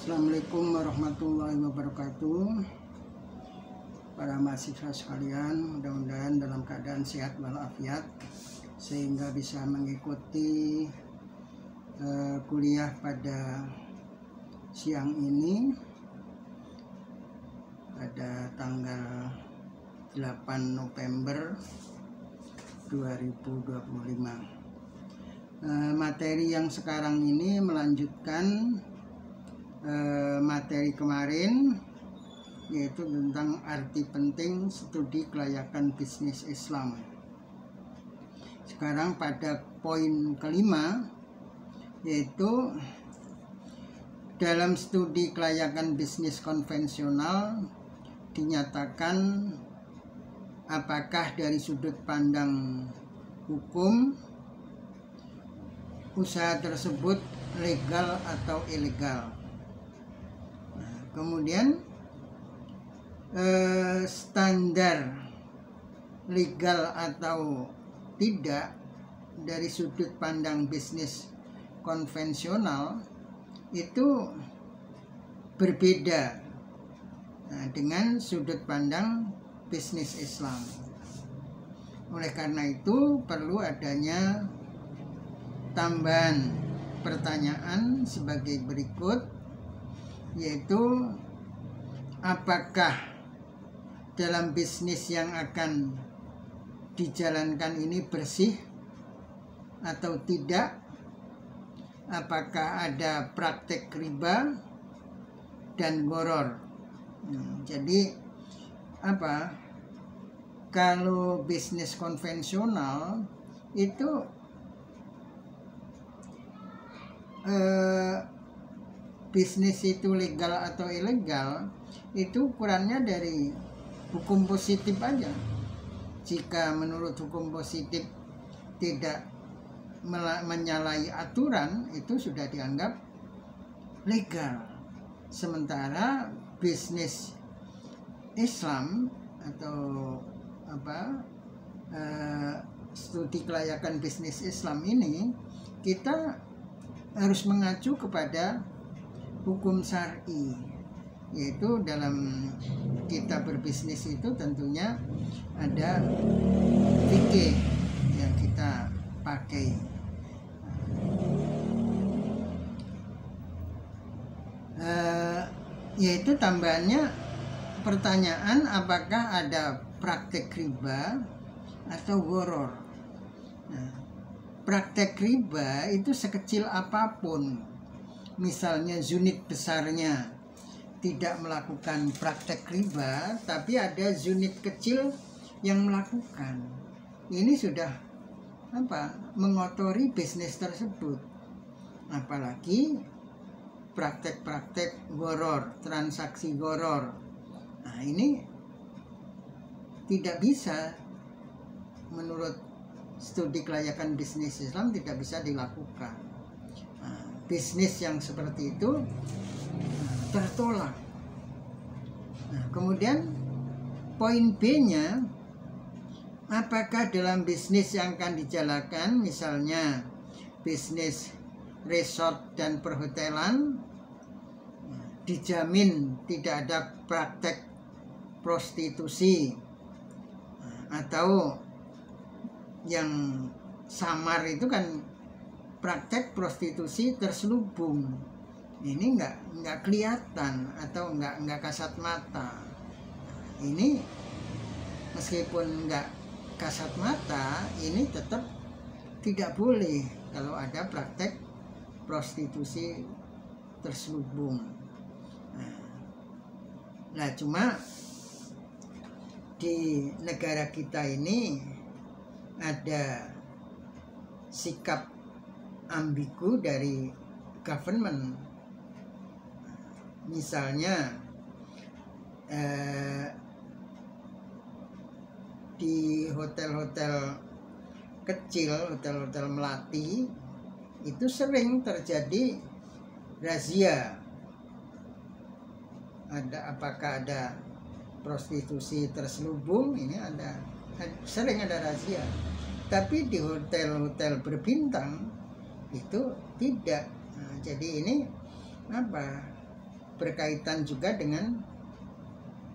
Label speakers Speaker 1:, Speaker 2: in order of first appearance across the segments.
Speaker 1: Assalamualaikum warahmatullahi wabarakatuh. Para mahasiswa sekalian, mudah-mudahan dalam keadaan sehat walafiat sehingga bisa mengikuti kuliah pada siang ini pada tanggal 8 November 2025. Materi yang sekarang ini melanjutkan materi kemarin, yaitu tentang arti penting studi kelayakan bisnis Islam. Sekarang pada poin kelima, yaitu dalam studi kelayakan bisnis konvensional dinyatakan apakah dari sudut pandang hukum usaha tersebut legal atau ilegal. Kemudian standar legal atau tidak dari sudut pandang bisnis konvensional itu berbeda dengan sudut pandang bisnis Islam. Oleh karena itu perlu adanya tambahan pertanyaan sebagai berikut, yaitu apakah dalam bisnis yang akan dijalankan ini bersih atau tidak, apakah ada praktek riba dan gharar. Jadi kalau bisnis konvensional itu bisnis itu legal atau ilegal itu ukurannya dari hukum positif aja. Jika menurut hukum positif tidak menyalahi aturan, itu sudah dianggap legal. Sementara bisnis Islam atau studi kelayakan bisnis Islam ini, kita harus mengacu kepada hukum syar'i, yaitu dalam kita berbisnis itu tentunya ada fikih yang kita pakai. Yaitu tambahannya pertanyaan apakah ada praktek riba atau gharar. Praktek riba itu sekecil apapun, misalnya unit besarnya tidak melakukan praktek riba, tapi ada unit kecil yang melakukan. Ini sudah mengotori bisnis tersebut. Apalagi praktek-praktek gharar, transaksi gharar. Nah, ini tidak bisa, menurut studi kelayakan bisnis Islam tidak bisa dilakukan. Bisnis yang seperti itu tertolak. Kemudian poin B-nya, apakah dalam bisnis yang akan dijalankan, misalnya bisnis resort dan perhotelan, dijamin tidak ada praktek prostitusi atau yang samar itu kan praktek prostitusi terselubung. Ini nggak kelihatan atau nggak kasat mata. Ini meskipun nggak kasat mata, ini tetap tidak boleh kalau ada praktek prostitusi terselubung. Nah, cuma di negara kita ini ada sikap ambigu dari government. Misalnya di hotel-hotel kecil, hotel-hotel melati itu sering terjadi razia. Apakah ada prostitusi terselubung? Ini sering ada razia. Tapi di hotel-hotel berbintang itu tidak. Jadi ini berkaitan juga dengan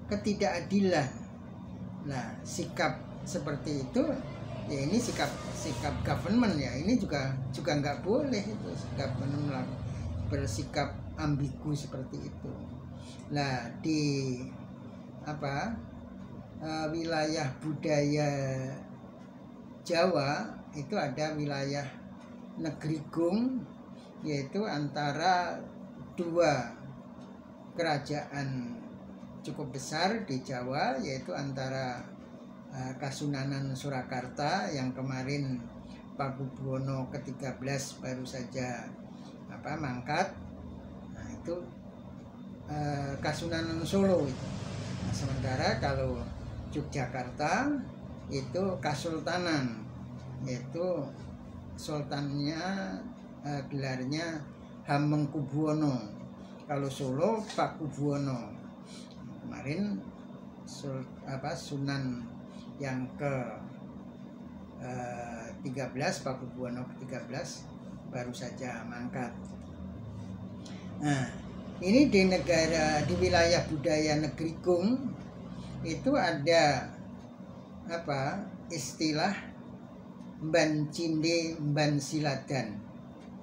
Speaker 1: ketidakadilan. Nah, sikap seperti itu ya, ini sikap government ya, ini juga nggak boleh itu government bersikap ambigu seperti itu. Nah, di wilayah budaya Jawa itu ada wilayah negeri Gung, yaitu antara dua kerajaan cukup besar di Jawa, yaitu antara Kasunanan Surakarta yang kemarin Pakubuwono ke-13 baru saja mangkat. Nah, itu Kasunanan Solo itu. Nah, sementara kalau Yogyakarta itu Kasultanan, yaitu sultannya gelarnya Hamengkubuwono. Kalau Solo Pakubuwono. Kemarin Sunan yang ke-13, Pakubuwono ke-13 baru saja mangkat. Nah, ini di wilayah budaya negeri Gung itu ada istilah Mban Cinde Mban Siladan.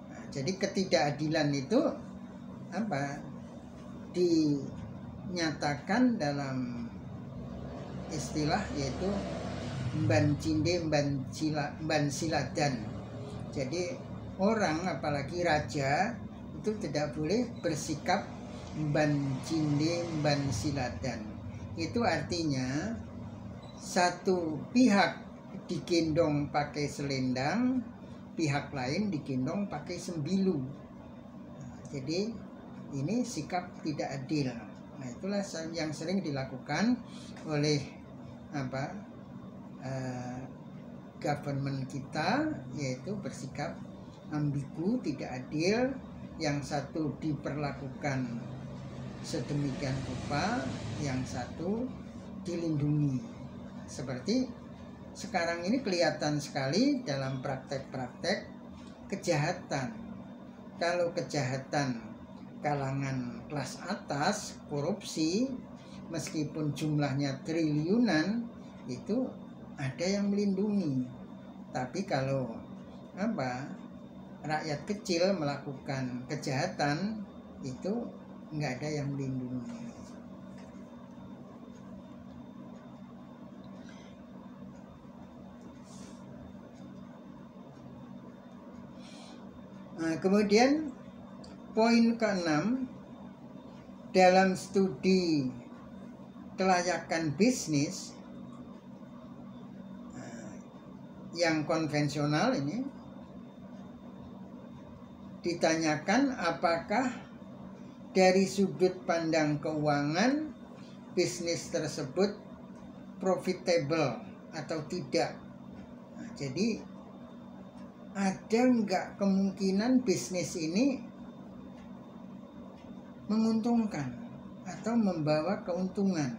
Speaker 1: Nah, jadi ketidakadilan itu dinyatakan dalam istilah yaitu Mban Cinde Mban Siladan. Jadi orang apalagi raja itu tidak boleh bersikap Mban Cinde Mban Siladan. Itu artinya satu pihak digendong pakai selendang, pihak lain digendong pakai sembilu. Jadi ini sikap tidak adil. Nah, itulah yang sering dilakukan oleh government kita, yaitu bersikap ambigu, tidak adil. Yang satu diperlakukan sedemikian rupa, yang satu dilindungi. Seperti sekarang ini kelihatan sekali dalam praktek-praktek kejahatan. Kalau kejahatan kalangan kelas atas, korupsi, meskipun jumlahnya triliunan, itu ada yang melindungi. Tapi kalau rakyat kecil melakukan kejahatan, itu nggak ada yang melindungi. Nah, kemudian poin ke-6 dalam studi kelayakan bisnis yang konvensional ini ditanyakan apakah dari sudut pandang keuangan bisnis tersebut profitable atau tidak. Nah, jadi ada nggak kemungkinan bisnis ini menguntungkan atau membawa keuntungan?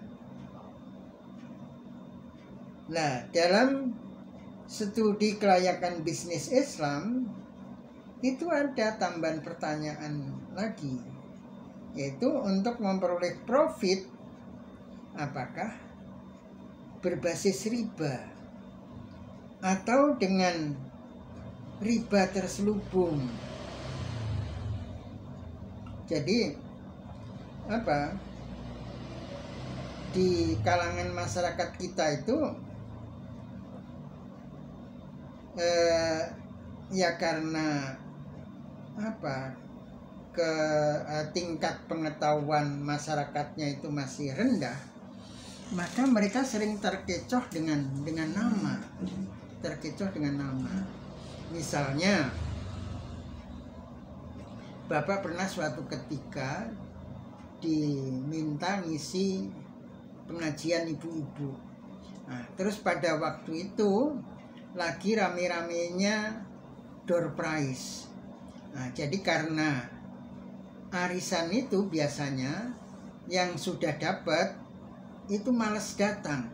Speaker 1: Nah, dalam studi kelayakan bisnis Islam itu ada tambahan pertanyaan lagi, yaitu untuk memperoleh profit apakah berbasis riba atau dengan riba terselubung. Jadi di kalangan masyarakat kita itu ya karena tingkat pengetahuan masyarakatnya itu masih rendah, maka mereka sering terkecoh dengan nama. Misalnya Bapak pernah suatu ketika diminta ngisi pengajian ibu-ibu. Nah, terus pada waktu itu lagi rame-ramenya door prize. Nah, jadi karena arisan itu biasanya yang sudah dapat itu malas datang.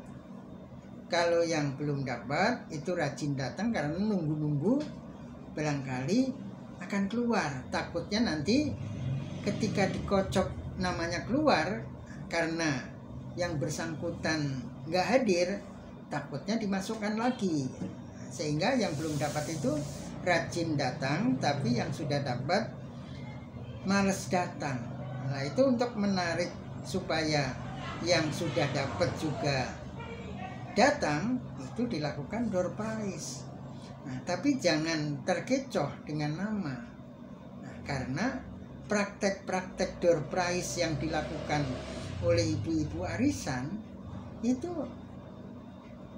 Speaker 1: Kalau yang belum dapat itu rajin datang karena nunggu-nunggu barangkali akan keluar. Takutnya nanti ketika dikocok namanya keluar karena yang bersangkutan nggak hadir, takutnya dimasukkan lagi, sehingga yang belum dapat itu rajin datang, tapi yang sudah dapat males datang. Nah, itu untuk menarik supaya yang sudah dapat juga datang, itu dilakukan door prize. Nah, tapi jangan terkecoh dengan nama. Nah, karena praktek-praktek door prize yang dilakukan oleh ibu-ibu arisan itu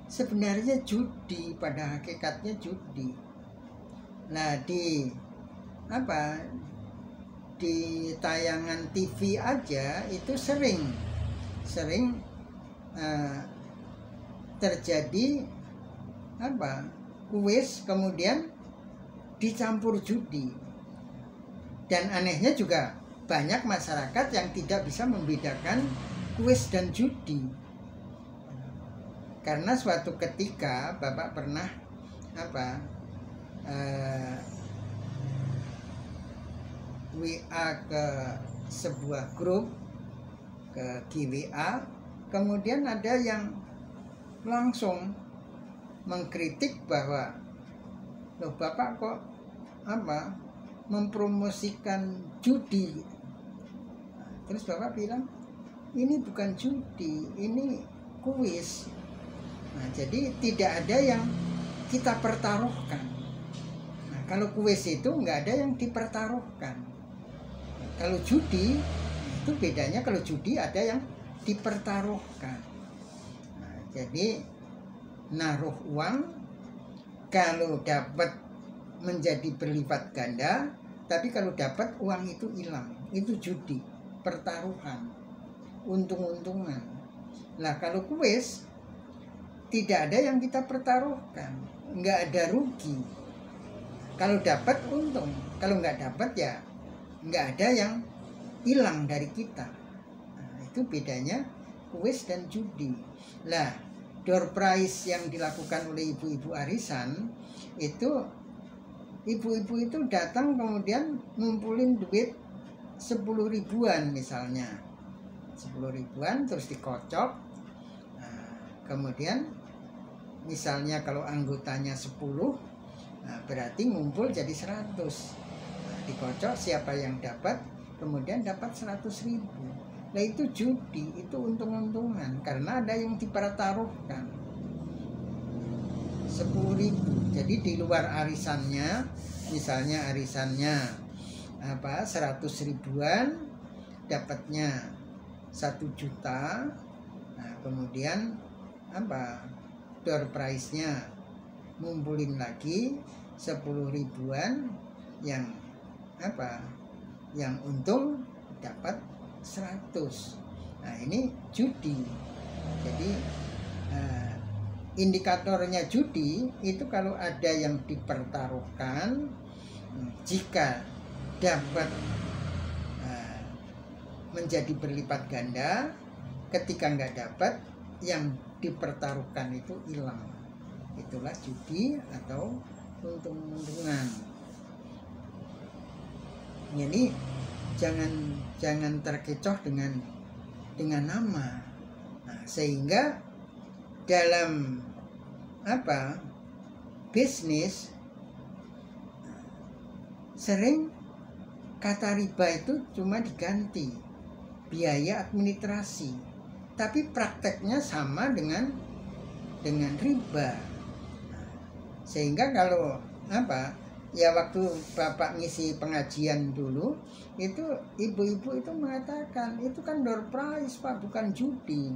Speaker 1: sebenarnya judi, pada hakikatnya judi. Nah, di tayangan TV aja itu sering terjadi kuis kemudian dicampur judi. Dan anehnya juga banyak masyarakat yang tidak bisa membedakan kuis dan judi. Karena suatu ketika Bapak pernah WA ke sebuah grup, ke GWA, kemudian ada yang langsung mengkritik bahwa loh, Bapak kok mempromosikan judi. Terus Bapak bilang ini bukan judi, ini kuis. Nah, jadi tidak ada yang kita pertaruhkan. Nah, kalau kuis itu nggak ada yang dipertaruhkan. Kalau judi itu bedanya, kalau judi ada yang dipertaruhkan. Nah, jadi naruh uang, kalau dapat menjadi berlipat ganda, tapi kalau dapat uang itu hilang, itu judi, pertaruhan, untung-untungan. Nah, kalau kuis tidak ada yang kita pertaruhkan, nggak ada rugi. Kalau dapat untung, kalau nggak dapat ya nggak ada yang hilang dari kita. Nah, itu bedanya kuis dan judi. Lah, door prize yang dilakukan oleh ibu-ibu arisan itu, ibu-ibu itu datang kemudian ngumpulin duit 10 ribuan misalnya, 10 ribuan terus dikocok. Nah, kemudian misalnya kalau anggotanya 10, nah berarti ngumpul jadi 100. Dikocok, siapa yang dapat kemudian dapat 100 ribu. Nah, itu judi, itu untung-untungan karena ada yang dipertaruhkan 10 ribu. Jadi di luar arisannya, misalnya arisannya 100 ribuan, dapatnya 1 juta. Nah, kemudian door prize-nya ngumpulin lagi 10 ribuan, yang untung dapat 100. Nah, ini judi. Jadi indikatornya judi itu kalau ada yang dipertaruhkan, jika dapat menjadi berlipat ganda, ketika nggak dapat yang dipertaruhkan itu hilang. Itulah judi atau untung-untungan. Jadi jangan terkecoh dengan nama. Nah, sehingga dalam bisnis sering kata riba itu cuma diganti biaya administrasi, tapi prakteknya sama dengan riba. Sehingga kalau ya waktu Bapak ngisi pengajian dulu, itu ibu-ibu itu mengatakan itu kan door prize Pak, bukan judi.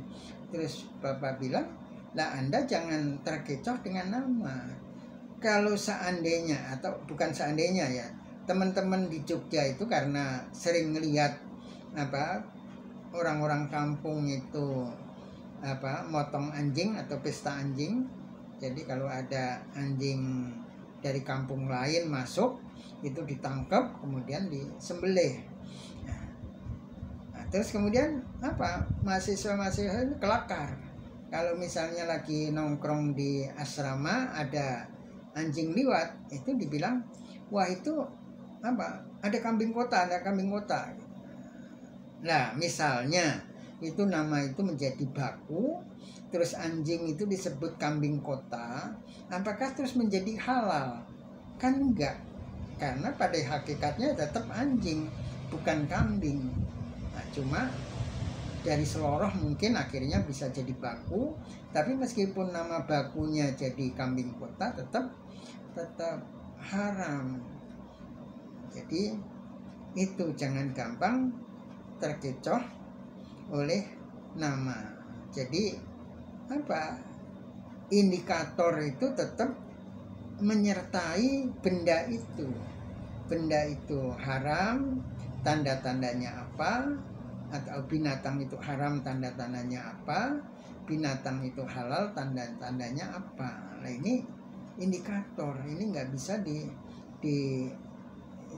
Speaker 1: Terus Bapak bilang, lah Anda jangan terkecoh dengan nama. Kalau seandainya, atau bukan seandainya ya, teman-teman di Jogja itu karena sering ngelihat orang-orang kampung itu motong anjing atau pesta anjing. Jadi kalau ada anjing dari kampung lain masuk, itu ditangkap kemudian disembelih. Nah, terus kemudian mahasiswa-mahasiswa itu kelakar. Kalau misalnya lagi nongkrong di asrama ada anjing liwat, itu dibilang, wah itu ada kambing kota, Nah, misalnya itu nama itu menjadi baku, terus anjing itu disebut kambing kota, apakah terus menjadi halal? Kan enggak, karena pada hakikatnya tetap anjing, bukan kambing. Nah, cuma dari seloroh mungkin akhirnya bisa jadi baku, tapi meskipun nama bakunya jadi kambing kota tetap haram. Jadi itu jangan gampang terkecoh oleh nama. Jadi apa? Indikator itu tetap menyertai benda itu. Benda itu haram, tanda-tandanya apa? Atau binatang itu haram, tanda-tandanya apa? Binatang itu halal, tanda-tandanya apa? Nah, ini indikator. Ini nggak bisa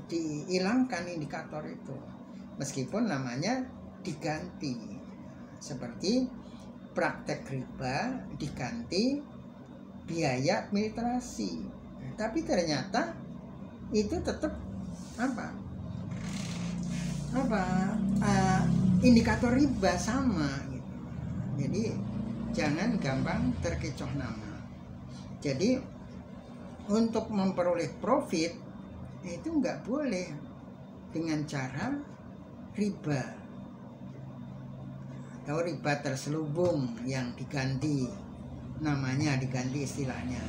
Speaker 1: dihilangkan indikator itu, meskipun namanya diganti, seperti praktek riba diganti biaya administrasi, tapi ternyata itu tetap indikator riba sama gitu. Jadi jangan gampang terkecoh nama. Jadi untuk memperoleh profit itu nggak boleh dengan cara riba atau riba terselubung yang diganti namanya, diganti istilahnya.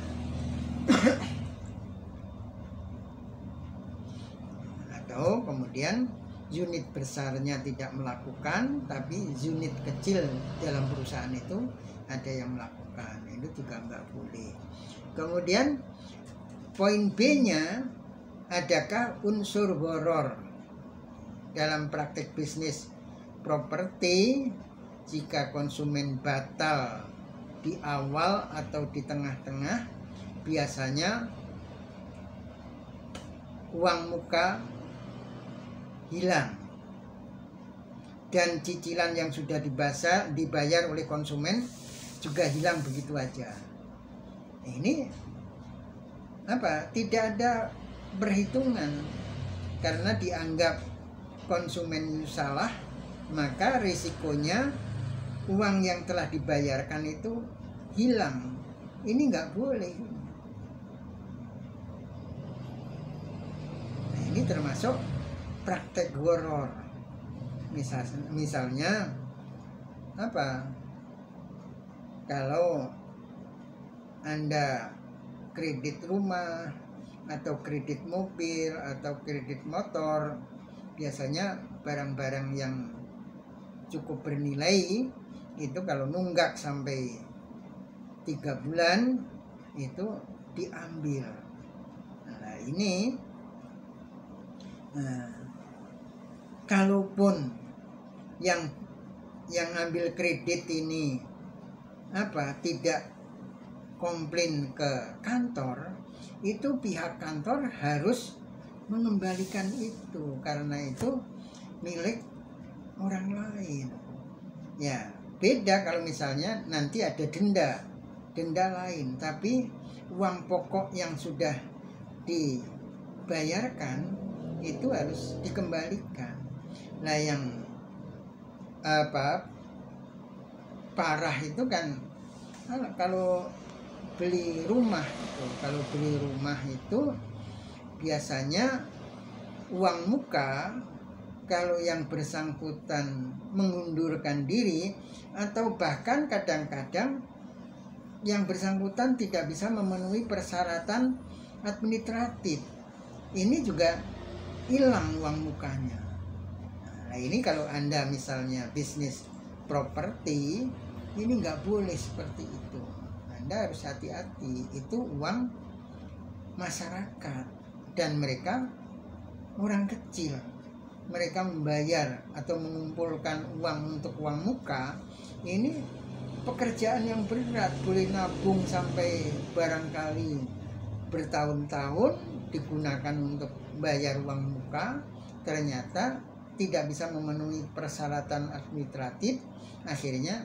Speaker 1: Atau kemudian unit besarnya tidak melakukan, tapi unit kecil dalam perusahaan itu ada yang melakukan, itu juga nggak boleh. Kemudian poin B-nya, adakah unsur gharar dalam praktik bisnis properti jika konsumen batal di awal atau di tengah-tengah? Biasanya uang muka hilang dan cicilan yang sudah dibayar oleh konsumen juga hilang begitu aja. Ini tidak ada perhitungan, karena dianggap konsumen itu salah, maka risikonya uang yang telah dibayarkan itu hilang. Ini nggak boleh. Nah, ini termasuk praktek gharar. Misalnya kalau Anda kredit rumah atau kredit mobil atau kredit motor, biasanya barang-barang yang cukup bernilai itu kalau nunggak sampai 3 bulan itu diambil. Nah, ini kalaupun yang ambil kredit ini tidak komplain ke kantor, itu pihak kantor harus mengembalikan itu, karena itu milik orang lain. Ya, beda kalau misalnya nanti ada denda lain, tapi uang pokok yang sudah dibayarkan itu harus dikembalikan. Nah, yang parah itu kan kalau beli rumah itu biasanya uang muka, kalau yang bersangkutan mengundurkan diri atau bahkan kadang-kadang yang bersangkutan tidak bisa memenuhi persyaratan administratif, ini juga hilang uang mukanya. Nah, ini kalau Anda misalnya bisnis properti, ini nggak boleh seperti itu. Anda harus hati-hati, itu uang masyarakat dan mereka orang kecil. Mereka membayar atau mengumpulkan uang untuk uang muka, ini pekerjaan yang berat, boleh nabung sampai barangkali bertahun-tahun digunakan untuk bayar uang muka, ternyata tidak bisa memenuhi persyaratan administratif, akhirnya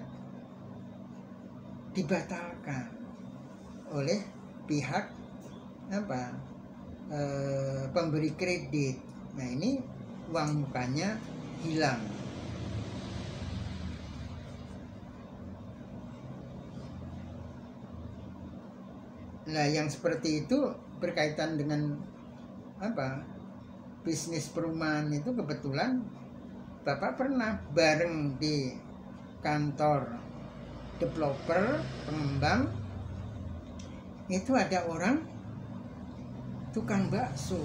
Speaker 1: dibatalkan oleh pihak pemberi kredit. Nah, ini uang mukanya hilang. Nah, yang seperti itu berkaitan dengan apa? Bisnis perumahan itu kebetulan Bapak pernah bareng di kantor developer, pengembang, itu ada orang tukang bakso.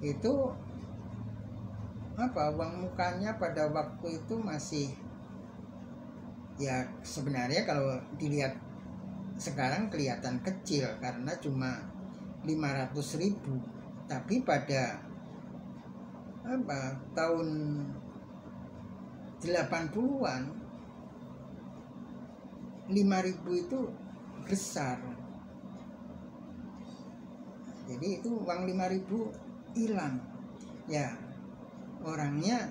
Speaker 1: Itu uang mukanya pada waktu itu masih, ya sebenarnya kalau dilihat sekarang kelihatan kecil karena cuma 500.000, tapi pada tahun 80-an 5.000 itu besar. Jadi itu uang 5.000 hilang. Ya, orangnya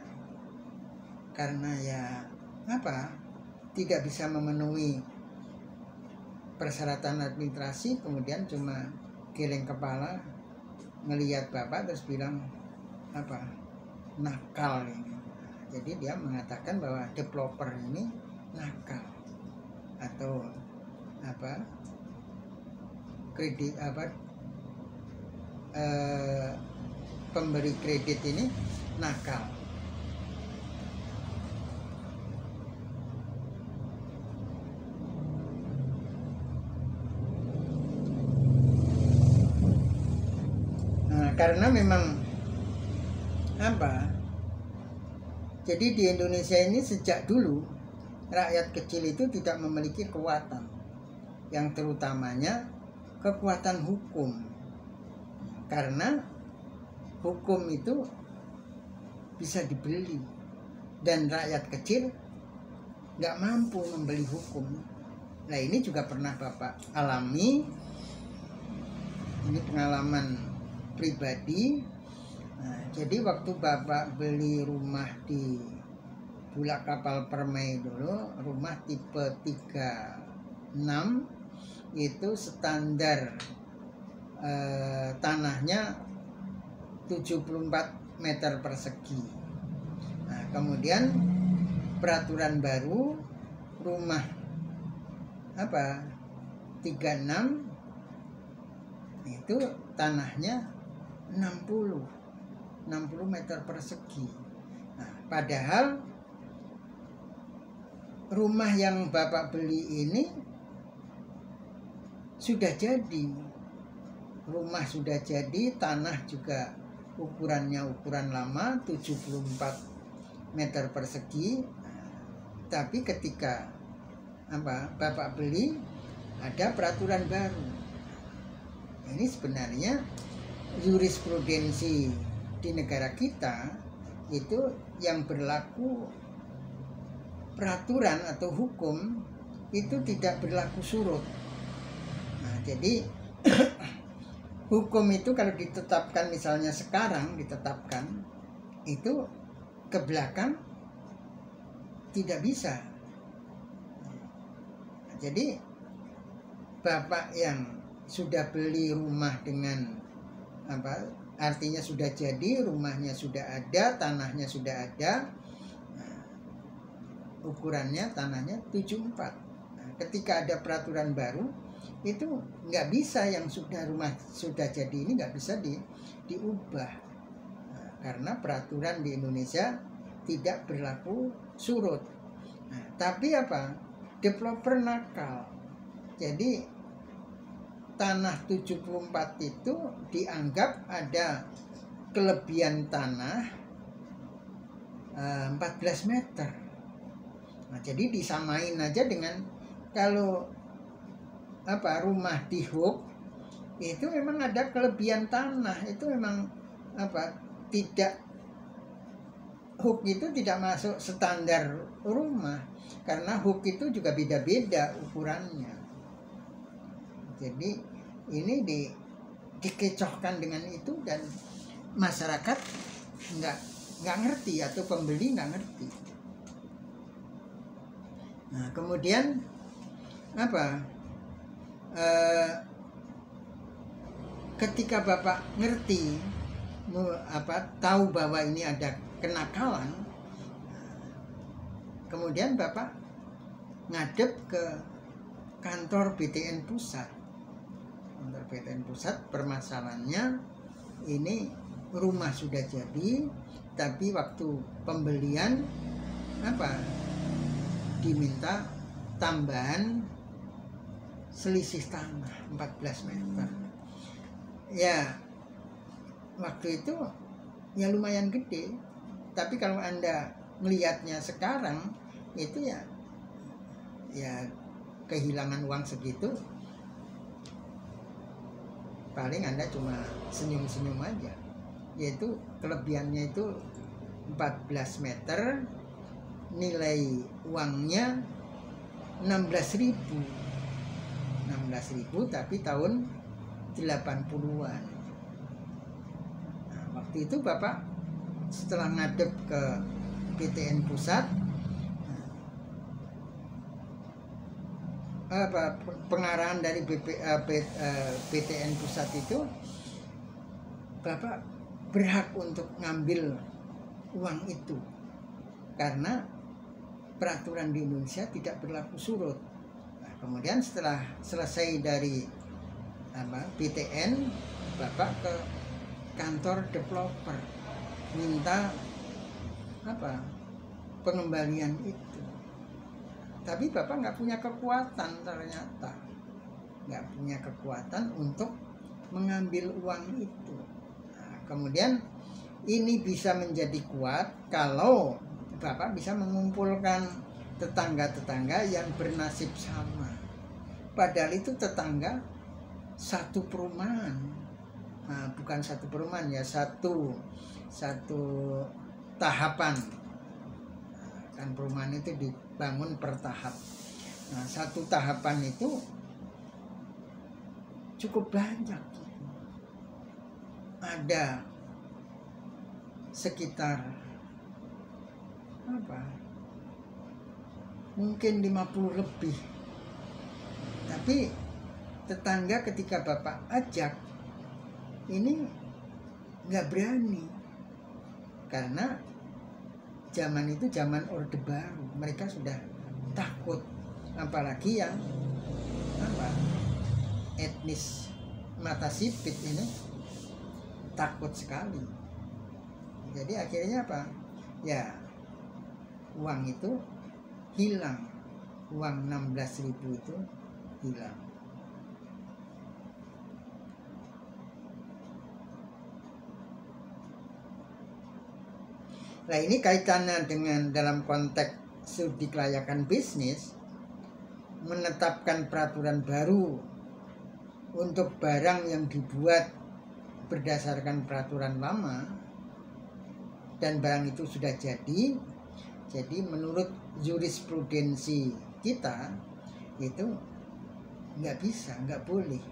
Speaker 1: karena tidak bisa memenuhi persyaratan administrasi, kemudian cuma geleng kepala ngelihat Bapak terus bilang nakal ini. Jadi dia mengatakan bahwa developer ini nakal atau kredit pemberi kredit ini nakal. Karena memang jadi di Indonesia ini sejak dulu rakyat kecil itu tidak memiliki kekuatan, yang terutamanya kekuatan hukum, karena hukum itu bisa dibeli dan rakyat kecil nggak mampu membeli hukum. Nah, ini juga pernah Bapak alami, ini pengalaman pribadi. Jadi waktu Bapak beli rumah di Bulak Kapal Permai dulu, rumah tipe 36, itu standar tanahnya 74 meter persegi. Nah, kemudian peraturan baru rumah 36 itu tanahnya 60 meter persegi. Nah, padahal rumah yang Bapak beli ini sudah jadi. Rumah sudah jadi, tanah juga ukurannya ukuran lama 74 meter persegi. Tapi ketika Bapak beli, ada peraturan baru. Ini sebenarnya jurisprudensi di negara kita itu yang berlaku peraturan atau hukum itu tidak berlaku surut. Nah, jadi hukum itu kalau ditetapkan, misalnya sekarang ditetapkan, itu ke belakang tidak bisa. Jadi Bapak yang sudah beli rumah dengan artinya sudah jadi, rumahnya sudah ada, tanahnya sudah ada, ukurannya tanahnya 74. Nah, ketika ada peraturan baru itu nggak bisa, yang rumah sudah jadi ini nggak bisa diubah. Nah, karena peraturan di Indonesia tidak berlaku surut. Nah, tapi developer nakal. Jadi tanah 74 itu dianggap ada kelebihan tanah 14 meter. Nah, jadi disamain aja dengan kalau rumah di Hub itu memang ada kelebihan tanah, itu memang tidak, Hub itu tidak masuk standar rumah karena Hub itu juga beda-beda ukurannya. Jadi ini dikecohkan dengan itu dan masyarakat nggak ngerti atau pembeli nggak ngerti. Nah, kemudian ketika Bapak ngerti, tahu bahwa ini ada kenakalan, kemudian Bapak ngadep ke kantor BTN pusat. PTN pusat. Permasalahannya ini rumah sudah jadi, tapi waktu pembelian diminta tambahan selisih tanah 14 meter. Ya, waktu itu ya lumayan gede. Tapi kalau Anda melihatnya sekarang itu ya kehilangan uang segitu, paling Anda cuma senyum-senyum aja. Yaitu kelebihannya itu 14 meter, nilai uangnya 16.000, tapi tahun 80-an. Nah, waktu itu Bapak setelah ngadep ke PTN pusat, pengarahan dari PTN pusat itu, Bapak berhak untuk ngambil uang itu karena peraturan di Indonesia tidak berlaku surut. Nah, kemudian setelah selesai dari PTN, Bapak ke kantor developer minta pengembalian itu. Tapi Bapak nggak punya kekuatan, ternyata nggak punya kekuatan untuk mengambil uang itu. Nah, kemudian ini bisa menjadi kuat kalau Bapak bisa mengumpulkan tetangga-tetangga yang bernasib sama. Padahal itu tetangga satu perumahan. Nah, bukan satu perumahan ya, satu tahapan. Kan perumahan itu dibangun per tahap. Nah, satu tahapan itu cukup banyak. Ada sekitar mungkin 50 lebih. Tapi tetangga ketika Bapak ajak ini nggak berani, karena zaman itu zaman Orde Baru, mereka sudah takut, apalagi yang etnis mata sipit ini takut sekali. Jadi akhirnya ya uang itu hilang, uang 16.000 itu hilang. Nah, ini kaitannya dengan dalam konteks studi kelayakan bisnis, menetapkan peraturan baru untuk barang yang dibuat berdasarkan peraturan lama dan barang itu sudah jadi. Jadi menurut jurisprudensi kita itu nggak bisa, nggak boleh.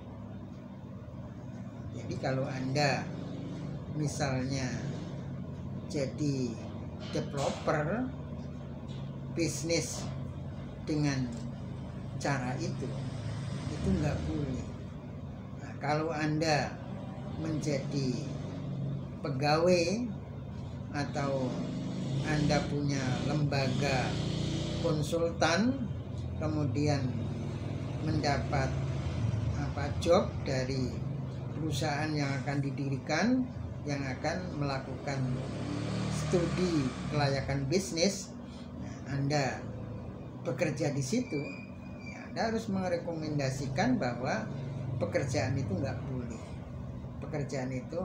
Speaker 1: Jadi kalau Anda misalnya jadi developer bisnis dengan cara itu nggak boleh. Nah, kalau Anda menjadi pegawai atau Anda punya lembaga konsultan, kemudian mendapat job dari perusahaan yang akan didirikan, yang akan melakukan studi kelayakan bisnis, Anda bekerja di situ, ya Anda harus merekomendasikan bahwa pekerjaan itu nggak boleh. Pekerjaan itu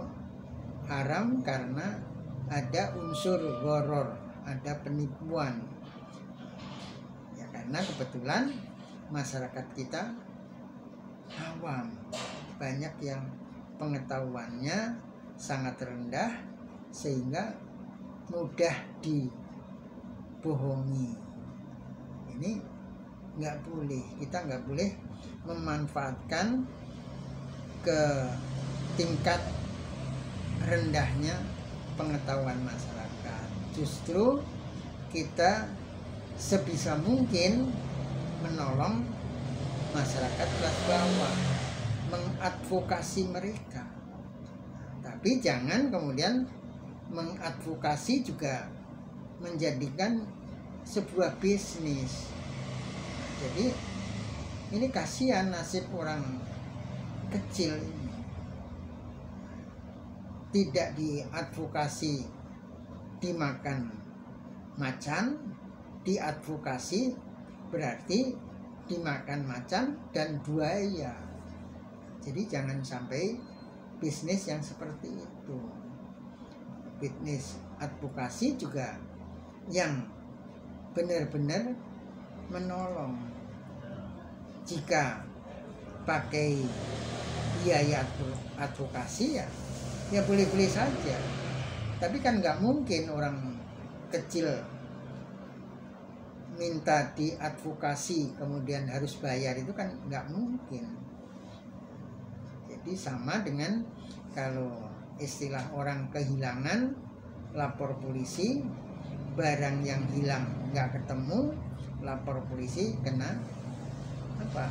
Speaker 1: haram karena ada unsur gharar, ada penipuan. Ya karena kebetulan masyarakat kita awam, banyak yang pengetahuannya sangat rendah sehingga mudah dibohongi. Ini nggak boleh, kita nggak boleh memanfaatkan ke tingkat rendahnya pengetahuan masyarakat. Justru kita sebisa mungkin menolong masyarakat kelas bawah, mengadvokasi mereka. Tapi jangan kemudian mengadvokasi juga menjadikan sebuah bisnis. Jadi ini kasihan nasib orang kecil ini tidak diadvokasi dimakan macan, diadvokasi berarti dimakan macan dan buaya. Jadi jangan sampai bisnis yang seperti itu. Bisnis advokasi juga yang benar-benar menolong. Jika pakai biaya advokasi ya boleh-boleh saja. Tapi kan nggak mungkin orang kecil minta diadvokasi kemudian harus bayar, itu kan nggak mungkin. Jadi sama dengan kalau istilah orang kehilangan, lapor polisi, barang yang hilang nggak ketemu, lapor polisi, kena apa?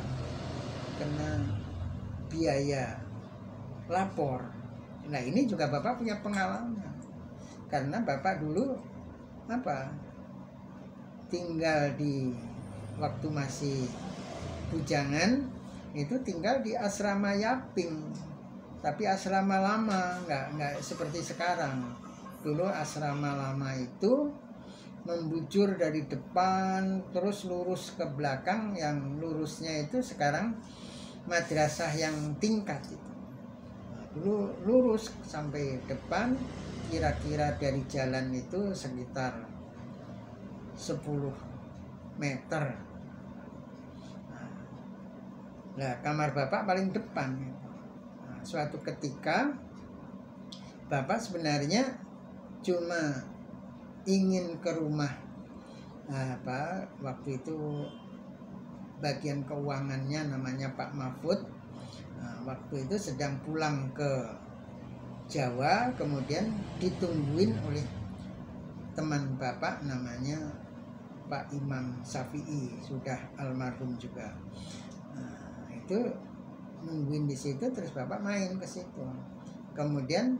Speaker 1: Kena biaya lapor. Nah ini juga Bapak punya pengalaman, karena Bapak dulu apa? Tinggal di waktu masih bujangan itu tinggal di asrama Yaping, tapi asrama lama, nggak seperti sekarang. Dulu asrama lama itu membujur dari depan terus lurus ke belakang, yang lurusnya itu sekarang madrasah yang tingkat itu. Dulu lurus sampai depan, kira-kira dari jalan itu sekitar 10 meter. Nah, kamar Bapak paling depan. Nah, suatu ketika Bapak sebenarnya cuma ingin ke rumah waktu itu bagian keuangannya namanya Pak Mahfud. Nah, waktu itu sedang pulang ke Jawa, kemudian ditungguin oleh teman Bapak namanya Pak Imam Syafi'i, sudah almarhum juga. Nah, itu nungguin di situ, terus Bapak main ke situ. Kemudian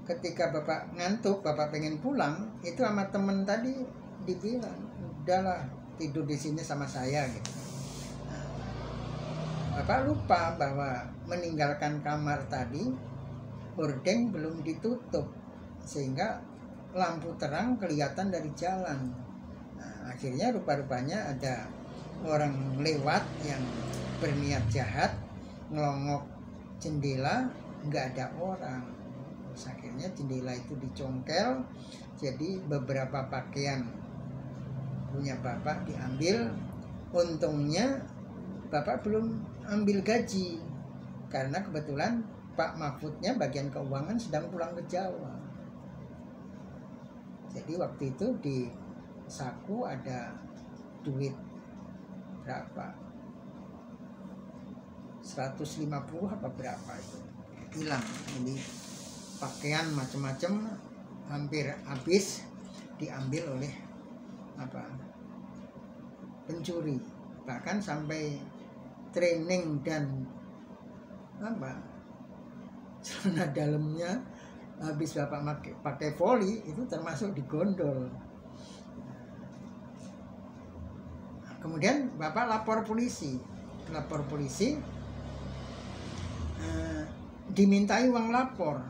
Speaker 1: ketika Bapak ngantuk, Bapak pengen pulang, itu sama temen tadi dibilang, udahlah tidur di sini sama saya gitu. Nah, Bapak lupa bahwa meninggalkan kamar tadi hordeng belum ditutup, sehingga lampu terang kelihatan dari jalan. Nah, akhirnya rupa-rupanya ada orang lewat yang berniat jahat, ngelongok jendela, nggak ada orang. Terus akhirnya jendela itu dicongkel, jadi beberapa pakaian punya Bapak diambil. Untungnya Bapak belum ambil gaji, karena kebetulan Pak Mahfudnya bagian keuangan sedang pulang ke Jawa. Jadi waktu itu di saku ada duit berapa, 150 apa berapa itu hilang. Jadi pakaian macam-macam hampir habis diambil oleh pencuri. Bahkan sampai training dan celana dalamnya habis Bapak pakai voli itu termasuk digondol. Kemudian Bapak lapor polisi, dimintai uang lapor.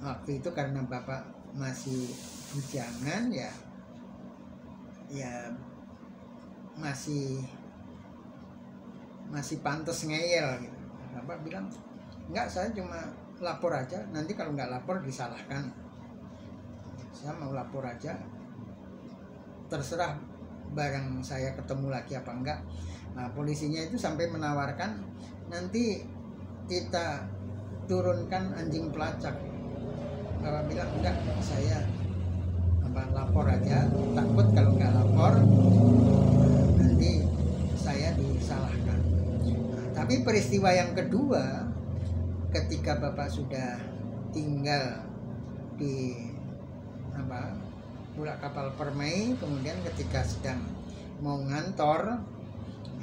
Speaker 1: Waktu itu karena Bapak masih bujangan, ya masih pantas ngeyel gitu. Bapak bilang, enggak, saya cuma lapor aja, nanti kalau nggak lapor disalahkan. Saya mau lapor aja, terserah barang saya ketemu lagi apa enggak. Nah, polisinya itu sampai menawarkan, nanti kita turunkan anjing pelacak. Bapak bilang, enggak, saya lapor aja, takut kalau nggak lapor nanti saya disalahkan. Nah, tapi peristiwa yang kedua, ketika Bapak sudah tinggal di Bulak Kapal Permai, kemudian ketika sedang mau ngantor,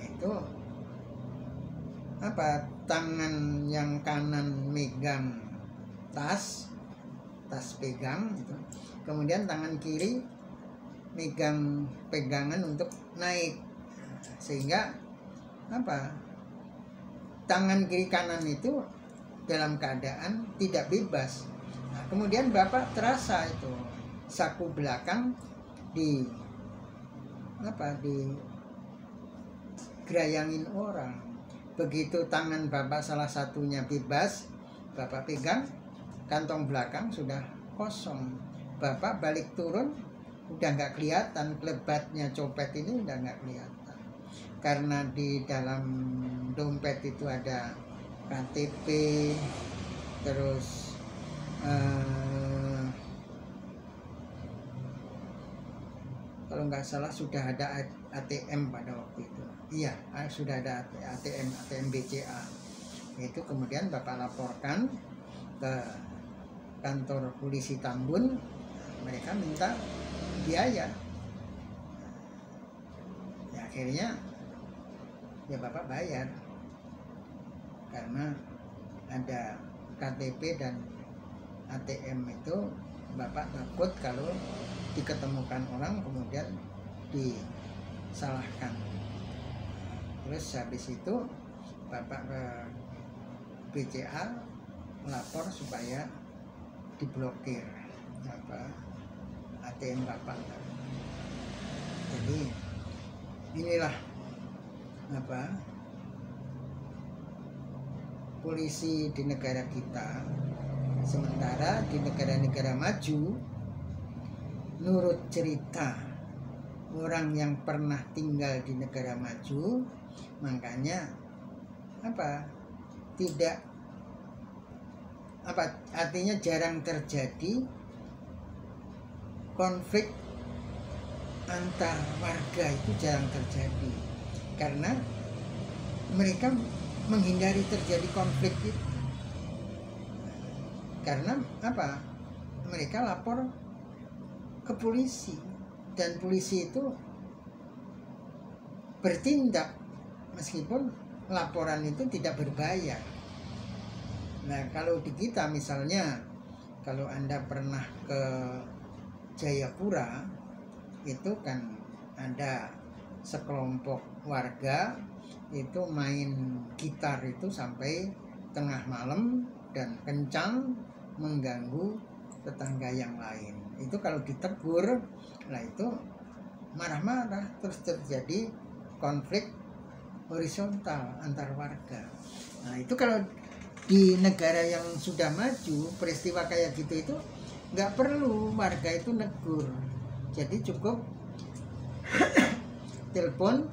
Speaker 1: itu tangan yang kanan megang tas pegang gitu. Kemudian tangan kiri megang pegangan untuk naik, sehingga tangan kiri kanan itu dalam keadaan tidak bebas. Nah, kemudian Bapak terasa itu saku belakang di gerayangin orang. Begitu tangan Bapak salah satunya bebas, Bapak pegang, kantong belakang sudah kosong. Bapak balik turun, udah nggak kelihatan, kelebatnya copet ini udah nggak kelihatan. Karena di dalam dompet itu ada KTP, terus kalau nggak salah sudah ada ATM pada waktu itu. Iya, sudah ada ATM BCA. Itu kemudian Bapak laporkan ke kantor polisi Tambun. Mereka minta biaya. Ya, akhirnya ya Bapak bayar. Karena ada KTP dan ATM itu, Bapak takut kalau diketemukan orang kemudian disalahkan. Terus habis itu Bapak ke BCA melapor supaya diblokir ATM Bapak. Jadi inilah polisi di negara kita. Sementara di negara-negara maju, menurut cerita orang yang pernah tinggal di negara maju, makanya artinya jarang terjadi konflik antar warga, itu jarang terjadi karena mereka menghindari terjadi konflik itu. Karena mereka lapor ke polisi dan polisi itu bertindak meskipun laporan itu tidak berbayar. Nah, kalau di kita misalnya, kalau Anda pernah ke Jayapura, itu kan ada sekelompok warga itu main gitar itu sampai tengah malam dan kencang mengganggu tetangga yang lain. Itu kalau ditegur, nah itu marah-marah, terus terjadi konflik horizontal antar warga. Nah, itu kalau di negara yang sudah maju, peristiwa kayak gitu itu nggak perlu warga itu negur. Jadi cukup telepon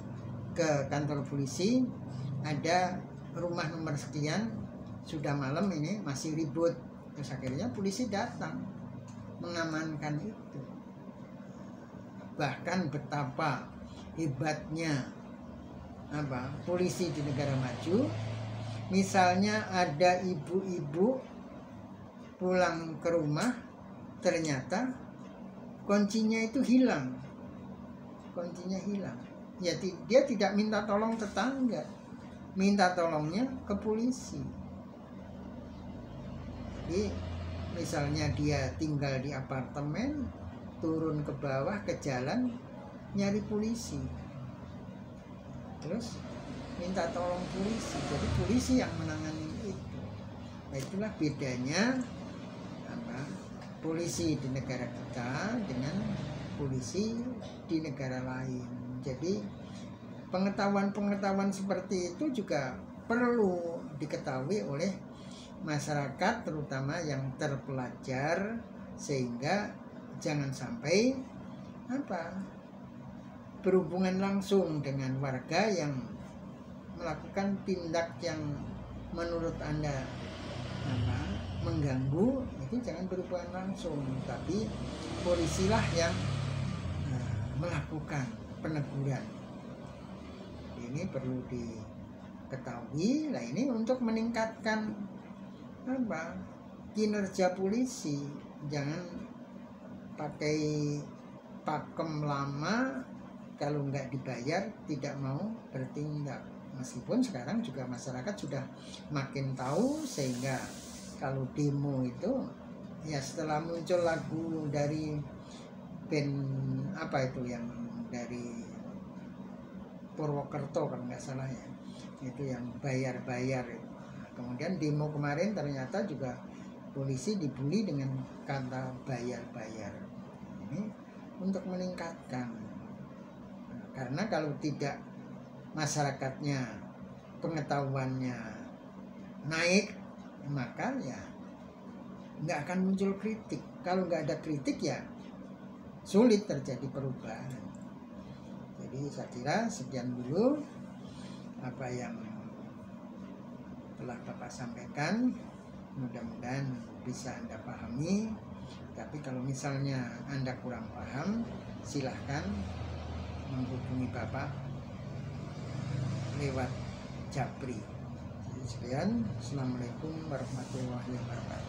Speaker 1: ke kantor polisi, ada rumah nomor sekian, sudah malam ini masih ribut. Terus akhirnya polisi datang mengamankan itu. Bahkan betapa hebatnya polisi di negara maju. Misalnya ada ibu-ibu pulang ke rumah, ternyata kuncinya itu hilang. Kuncinya hilang. Ya, dia tidak minta tolong tetangga, minta tolongnya ke polisi. Jadi misalnya dia tinggal di apartemen, turun ke bawah ke jalan nyari polisi, terus minta tolong polisi. Jadi polisi yang menangani itu. Nah, itulah bedanya polisi di negara kita dengan polisi di negara lain. Jadi pengetahuan seperti itu juga perlu diketahui oleh masyarakat, terutama yang terpelajar, sehingga jangan sampai berhubungan langsung dengan warga yang melakukan tindak yang menurut Anda mengganggu, itu jangan berhubungan langsung, tapi polisilah yang melakukan peneguran. Ini perlu diketahui. Nah, ini untuk meningkatkan kinerja polisi. Jangan pakai pakem lama, kalau nggak dibayar tidak mau bertindak. Meskipun sekarang juga masyarakat sudah makin tahu, sehingga kalau demo itu ya setelah muncul lagu dari band yang dari Purwokerto kalau nggak salah ya, itu yang bayar-bayar. Kemudian demo kemarin ternyata juga polisi dibully dengan kata bayar-bayar. Ini untuk meningkatkan, karena kalau tidak masyarakatnya pengetahuannya naik, maka ya nggak akan muncul kritik. Kalau nggak ada kritik ya sulit terjadi perubahan. Jadi saya kira sekian dulu apa yang telah Bapak sampaikan, mudah-mudahan bisa Anda pahami. Tapi kalau misalnya Anda kurang paham, silahkan menghubungi Bapak lewat Japri. Sekian, Assalamualaikum warahmatullahi wabarakatuh.